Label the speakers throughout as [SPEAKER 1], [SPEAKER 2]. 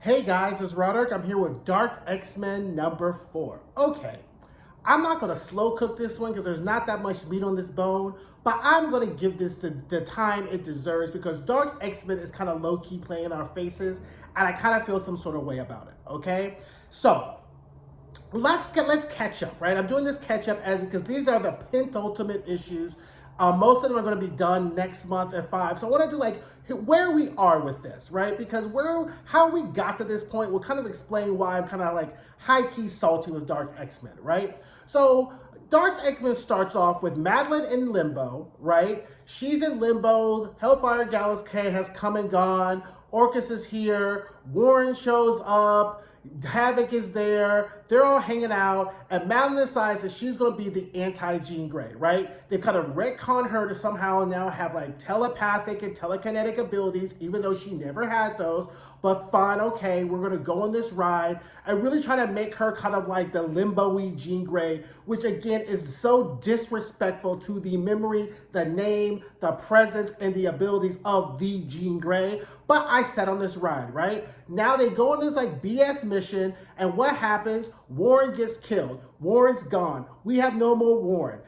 [SPEAKER 1] Hey guys, it's Roderick. I'm here with Dark X-Men number 4. Okay, I'm not going to slow cook this one because there's not that much meat on this bone, but I'm going to give this the time it deserves because Dark X-Men is kind of low-key playing in our faces, and I kind of feel some sort of way about it, okay? So, let's catch up, right? I'm doing this catch up because these are the penultimate issues. Most of them are going to be done next month at 5. So I want to do like where we are with this, right? Because how we got to this point will kind of explain why I'm kind of like high-key salty with Dark X-Men, right? So Dark X-Men starts off with Madeline in limbo, right? She's in limbo. Hellfire Gallus K has come and gone. Orcus is here. Warren shows up. Havoc is there. They're all hanging out. And Madeline decides that she's going to be the anti-Jean Grey, right? They've kind of retconned her to somehow now have like telepathic and telekinetic abilities, even though she never had those. But fine, okay, we're going to go on this ride and really try to make her kind of like the limbo-y Jean Grey, which again is so disrespectful to the memory, the name, the presence, and the abilities of the Jean Grey. But I sat on this ride, right? Now they go on this like BS mission, and what happens? Warren gets killed. Warren's gone. We have no more Warren.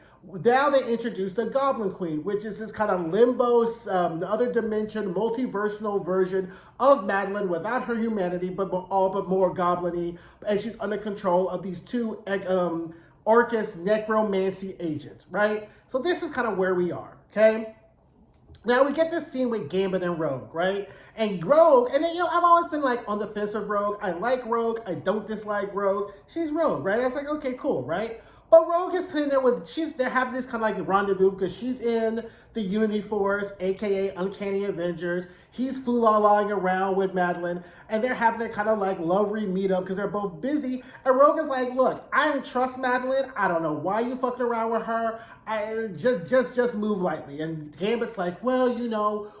[SPEAKER 1] Now they introduce the Goblin Queen, which is this kind of limbo, the other dimension, multiversal version of Madeline without her humanity, but more goblin-y. And she's under control of these two Orcus necromancy agents, right? So this is kind of where we are, okay? Now we get this scene with Gambit and Rogue, right? And Rogue, and then, I've always been like on the fence of Rogue. I like Rogue. I don't dislike Rogue. She's Rogue, right? I was like, okay, cool, right? But Rogue is sitting there they're having this kind of like rendezvous because she's in the Unity Force, aka Uncanny Avengers. He's fool-la-laing around with Madeline, and they're having their kind of like lovely meetup because they're both busy. And Rogue is like, look, I don't trust Madeline. I don't know why you fucking around with her. I just move lightly. And Gambit's like, well,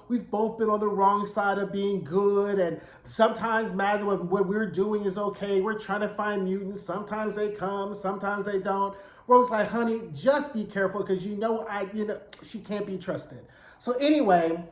[SPEAKER 1] we've both been on the wrong side of being good, and sometimes Madeline, what we're doing is okay. We're trying to find mutants. Sometimes they come, sometimes they don't. Rogue's like, honey, just be careful because she can't be trusted. So anyway,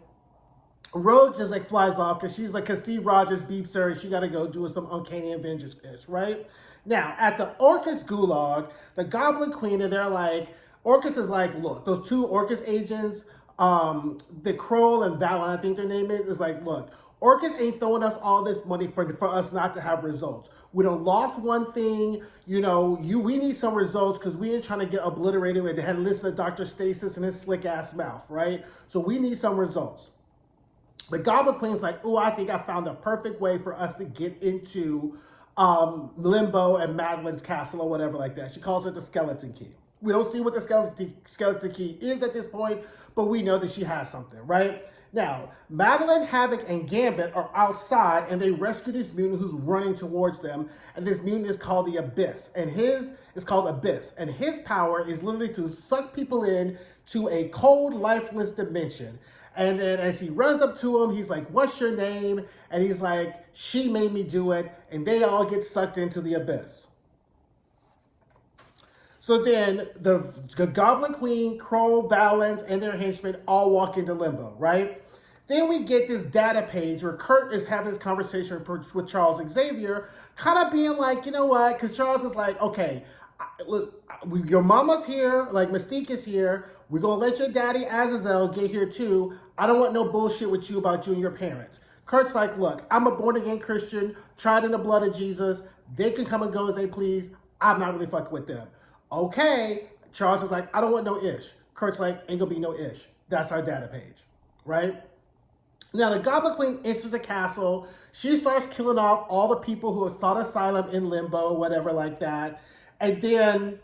[SPEAKER 1] Rogue just like flies off because Steve Rogers beeps her and she got to go do some Uncanny Avengers-ish, right? Now, at the Orcus Gulag, the Goblin Queen, and they're like, Orcus is like, look, those two Orcus agents, the Kroll and Valen, I think their name is like, look, Orcus ain't throwing us all this money for us not to have results. We done lost one thing, we need some results because we ain't trying to get obliterated and had to listen to Dr. Stasis and his slick ass mouth, right? So we need some results. The Goblin Queen's like, oh, I think I found the perfect way for us to get into Limbo and Madeline's castle or whatever like that. She calls it the Skeleton Key. We don't see what the skeleton key is at this point, but we know that she has something, right? Now, Madeline, Havoc, and Gambit are outside, and they rescue this mutant who's running towards them, and this mutant is called the Abyss, and his power is literally to suck people in to a cold, lifeless dimension. And then as he runs up to him, he's like, what's your name? And he's like, she made me do it, and they all get sucked into the Abyss. So then the Goblin Queen, Kroll, Valens, and their henchmen all walk into Limbo, right? Then we get this data page where Kurt is having this conversation with Charles Xavier, kind of being like, you know what? Because Charles is like, okay, look, your mama's here, like Mystique is here. We're going to let your daddy Azazel get here too. I don't want no bullshit with you about you and your parents. Kurt's like, look, I'm a born-again Christian, tried in the blood of Jesus. They can come and go as they please. I'm not really fucking with them. Okay, Charles is like, I don't want no ish. Kurt's like, ain't gonna be no ish. That's our data page, right? Now, the Goblin Queen enters the castle. She starts killing off all the people who have sought asylum in Limbo, whatever like that. And then,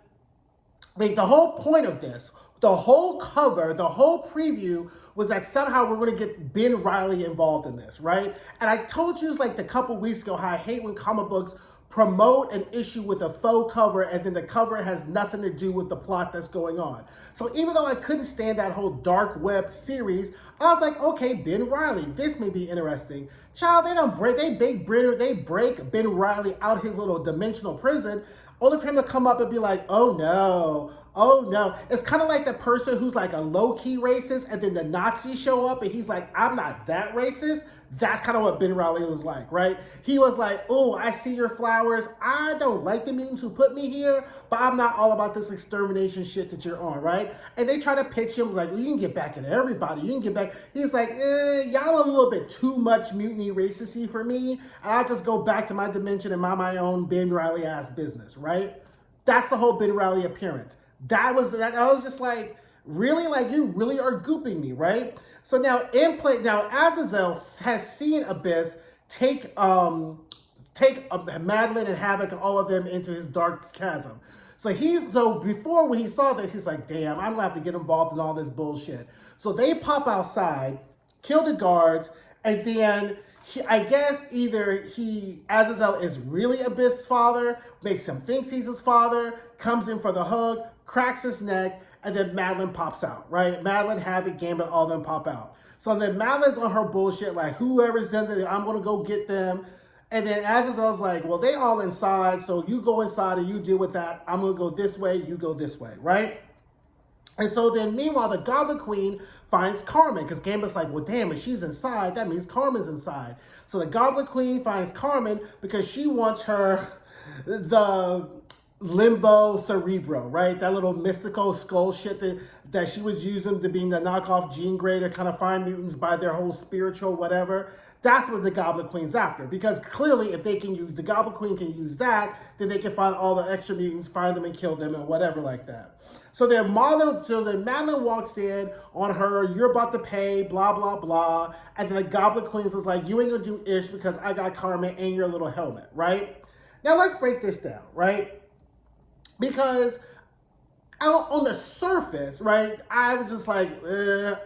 [SPEAKER 1] the whole point of this, the whole cover, the whole preview was that somehow we're going to get Ben Reilly involved in this, right? And I told you like a couple weeks ago how I hate when comic books promote an issue with a faux cover and then the cover has nothing to do with the plot that's going on. So even though I couldn't stand that whole dark web series, I was like, okay, Ben Reilly, this may be interesting. Child, they break Ben Reilly out his little dimensional prison, only for him to come up and be like, oh no, Oh no. It's kind of like the person who's like a low-key racist and then the Nazis show up and he's like, I'm not that racist. That's kind of what Ben Reilly was like, right? He was like, oh, I see your flowers. I don't like the mutants who put me here, but I'm not all about this extermination shit that you're on, right? And they try to pitch him like, well, you can get back at everybody. You can get back. He's like, y'all a little bit too much mutiny racisty for me. And I'll just go back to my dimension and my own Ben Reilly ass business, right? That's the whole Ben Reilly appearance. I was just like, really? Like, you really are gooping me, right? So now Azazel has seen Abyss take Madeline and Havoc and all of them into his dark chasm. So before when he saw this, he's like, damn, I'm gonna have to get involved in all this bullshit. So they pop outside, kill the guards, and then I guess either Azazel is really Abyss's father, makes him think he's his father, comes in for the hug, cracks his neck, and then Madeline pops out, right? Madeline, Havoc, Gambit, all of them pop out. So then Madeline's on her bullshit, like, whoever's in there, I'm going to go get them. And then Azazel's like, well, they all inside, so you go inside and you deal with that. I'm going to go this way, you go this way, right? And so then, meanwhile, the Goblin Queen finds Carmen, because Gambit's like, well, damn, if she's inside, that means Carmen's inside. So the Goblin Queen finds Carmen because she wants the Limbo Cerebro, right? That little mystical skull shit that she was using to being the knockoff Jean Grey to kind of find mutants by their whole spiritual whatever. That's what the Goblin Queen's after. Because clearly, if the Goblin Queen can use that, then they can find all the extra mutants, find them and kill them and whatever like that. So then Madeline walks in on her, you're about to pay, blah, blah, blah. And then the Goblin Queen's was like, you ain't gonna do ish because I got Carmen and your little helmet, right? Now let's break this down, right? Because on the surface, right, I was just like,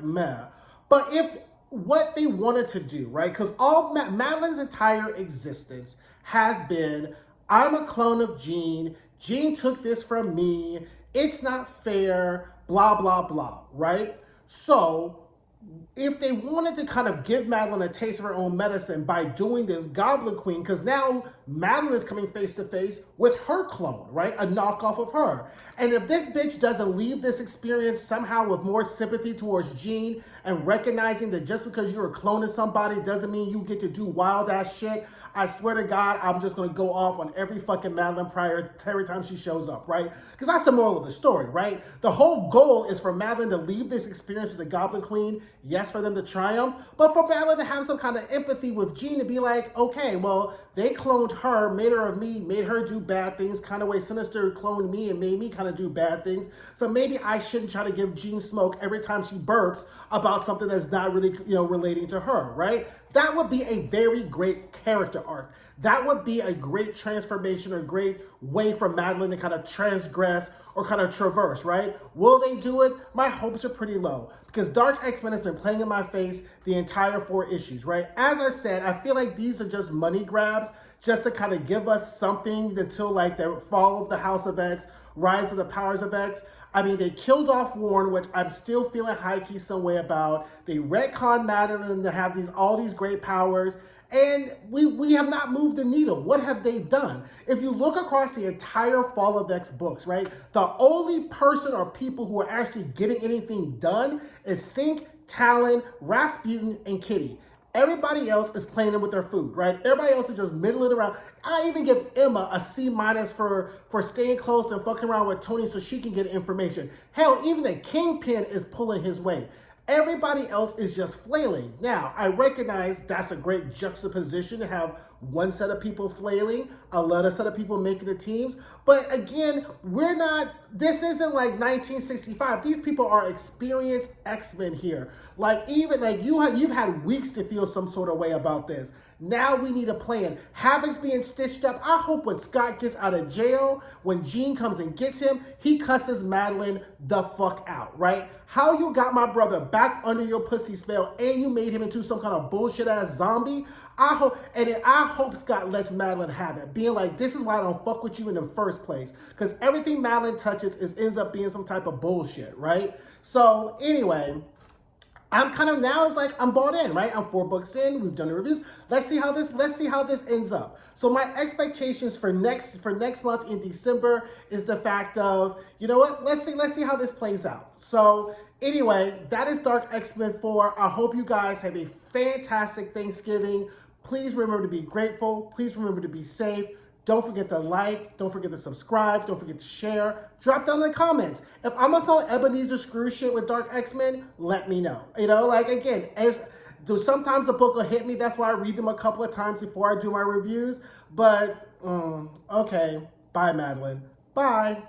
[SPEAKER 1] meh. But if what they wanted to do, right, because all Madeline's entire existence has been, I'm a clone of Jean. Jean took this from me. It's not fair, blah, blah, blah, right? So if they wanted to kind of give Madeline a taste of her own medicine by doing this Goblin Queen, because now Madeline is coming face to face with her clone, right? A knockoff of her. And if this bitch doesn't leave this experience somehow with more sympathy towards Jean and recognizing that just because you're a clone of somebody doesn't mean you get to do wild ass shit, I swear to God, I'm just going to go off on every fucking Madeline Pryor every time she shows up, right? Because that's the moral of the story, right? The whole goal is for Madeline to leave this experience with the Goblin Queen, yes, for them to triumph, but for Madeline to have some kind of empathy with Jean to be like, okay, well, they cloned her, made her of me, made her do bad things, kind of way Sinister cloned me and made me kind of do bad things. So maybe I shouldn't try to give Jean smoke every time she burps about something that's not really, relating to her, right? That would be a very great character arc. That would be a great transformation or great way for Madeline to kind of transgress or kind of traverse, right? Will they do it? My hopes are pretty low because Dark X-Men has been playing in my face the entire 4 issues, right? As I said, I feel like these are just money grabs just to kind of give us something until like the fall of the House of X, rise of the powers of X. I mean, they killed off Warren, which I'm still feeling high-key some way about. They retconned Madeline to have all these great powers. And we have not moved the needle. What have they done? If you look across the entire Fall of X books, right, the only person or people who are actually getting anything done is Synch, Talon, Rasputin, and Kitty. Everybody else is playing with their food, right? Everybody else is just middling around. I even give Emma a C- for staying close and fucking around with Tony so she can get information. Hell, even the Kingpin is pulling his weight. Everybody else is just flailing. Now, I recognize that's a great juxtaposition to have one set of people flailing, another set of people making the teams. But again, this isn't like 1965. These people are experienced X-Men here. You've had weeks to feel some sort of way about this. Now we need a plan. Havoc's being stitched up. I hope when Scott gets out of jail, when Jean comes and gets him, he cusses Madeline the fuck out, right? How you got my brother back under your pussy spell and you made him into some kind of bullshit ass zombie? I hope Scott lets Madeline have it, being like, this is why I don't fuck with you in the first place. Because everything Madeline touches ends up being some type of bullshit, right? So anyway, I'm kind of now it's like I'm bought in, right? I'm 4 books in. We've done the reviews. Let's see how this ends up. So my expectations for next month in December is the fact of, you know what? Let's see how this plays out. So anyway, that is Dark X-Men 4. I hope you guys have a fantastic Thanksgiving. Please remember to be grateful. Please remember to be safe. Don't forget to like. Don't forget to subscribe. Don't forget to share. Drop down in the comments. If I'm on some Ebenezer Screw shit with Dark X-Men, let me know. You know, like, again, sometimes a book will hit me. That's why I read them a couple of times before I do my reviews. But, okay. Bye, Madeline. Bye.